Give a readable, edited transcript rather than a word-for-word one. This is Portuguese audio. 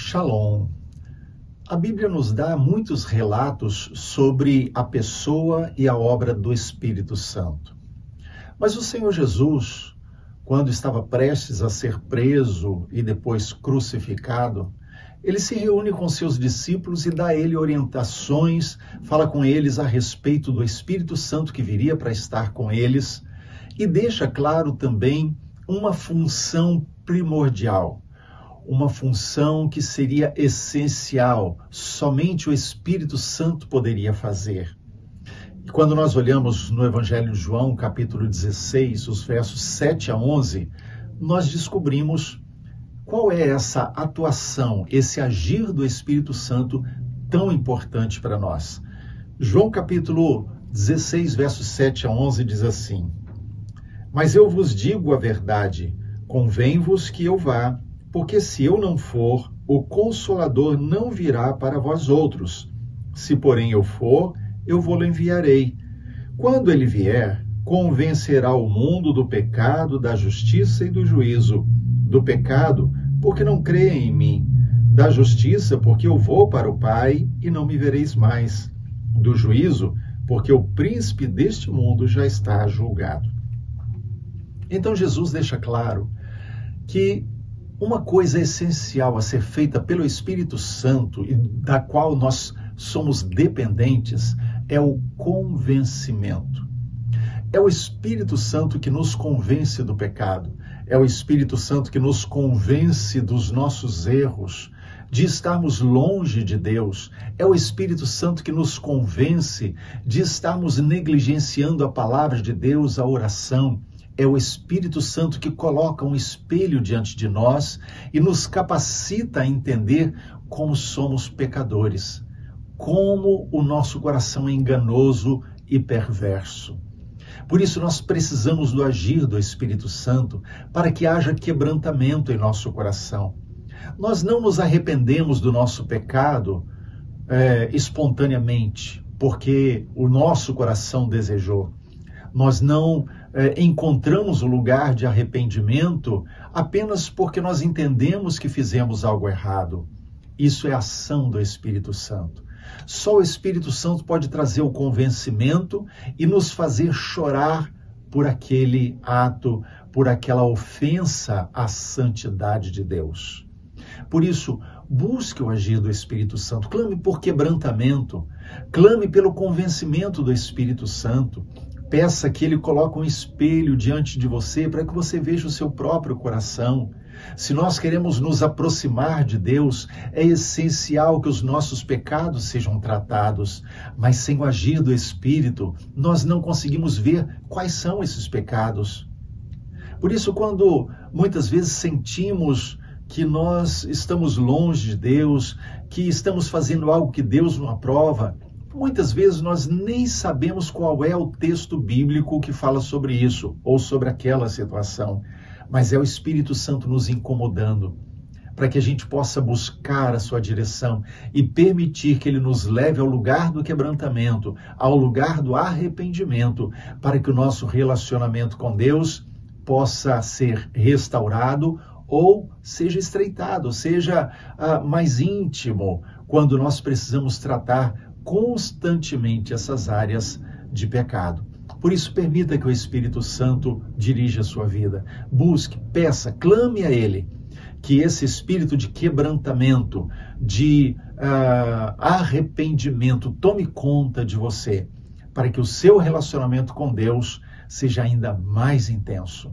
Shalom. A Bíblia nos dá muitos relatos sobre a pessoa e a obra do Espírito Santo. Mas o Senhor Jesus, quando estava prestes a ser preso e depois crucificado, ele se reúne com seus discípulos e dá a ele orientações, fala com eles a respeito do Espírito Santo que viria para estar com eles e deixa claro também uma função primordial. Uma função que seria essencial, somente o Espírito Santo poderia fazer. E quando nós olhamos no Evangelho de João, capítulo 16, os versos 7 a 11, nós descobrimos qual é essa atuação, esse agir do Espírito Santo tão importante para nós. João capítulo 16, versos 7 a 11 diz assim: Mas eu vos digo a verdade, convém-vos que eu vá, porque se eu não for, o Consolador não virá para vós outros. Se, porém, eu for, eu vou-lo enviarei. Quando ele vier, convencerá o mundo do pecado, da justiça e do juízo. Do pecado, porque não creem em mim. Da justiça, porque eu vou para o Pai e não me vereis mais. Do juízo, porque o príncipe deste mundo já está julgado. Então Jesus deixa claro que uma coisa essencial a ser feita pelo Espírito Santo e da qual nós somos dependentes é o convencimento. É o Espírito Santo que nos convence do pecado. É o Espírito Santo que nos convence dos nossos erros, de estarmos longe de Deus. É o Espírito Santo que nos convence de estarmos negligenciando a palavra de Deus, a oração. É o Espírito Santo que coloca um espelho diante de nós e nos capacita a entender como somos pecadores, como o nosso coração é enganoso e perverso. Por isso nós precisamos do agir do Espírito Santo para que haja quebrantamento em nosso coração. Nós não nos arrependemos do nosso pecado espontaneamente, porque o nosso coração desejou. Nós não encontramos o lugar de arrependimento apenas porque nós entendemos que fizemos algo errado. Isso é ação do Espírito Santo. Só o Espírito Santo pode trazer o convencimento e nos fazer chorar por aquele ato, por aquela ofensa à santidade de Deus. Por isso, busque o agir do Espírito Santo, clame por quebrantamento, clame pelo convencimento do Espírito Santo. Peça que ele coloque um espelho diante de você para que você veja o seu próprio coração. Se nós queremos nos aproximar de Deus, é essencial que os nossos pecados sejam tratados, mas sem o agir do Espírito, nós não conseguimos ver quais são esses pecados. Por isso, quando muitas vezes sentimos que nós estamos longe de Deus, que estamos fazendo algo que Deus não aprova, muitas vezes nós nem sabemos qual é o texto bíblico que fala sobre isso ou sobre aquela situação, mas é o Espírito Santo nos incomodando para que a gente possa buscar a sua direção e permitir que ele nos leve ao lugar do quebrantamento, ao lugar do arrependimento, para que o nosso relacionamento com Deus possa ser restaurado ou seja estreitado, seja mais íntimo, quando nós precisamos tratar constantemente essas áreas de pecado. Por isso, permita que o Espírito Santo dirija a sua vida. Busque, peça, clame a Ele, que esse espírito de quebrantamento, de arrependimento tome conta de você, para que o seu relacionamento com Deus seja ainda mais intenso.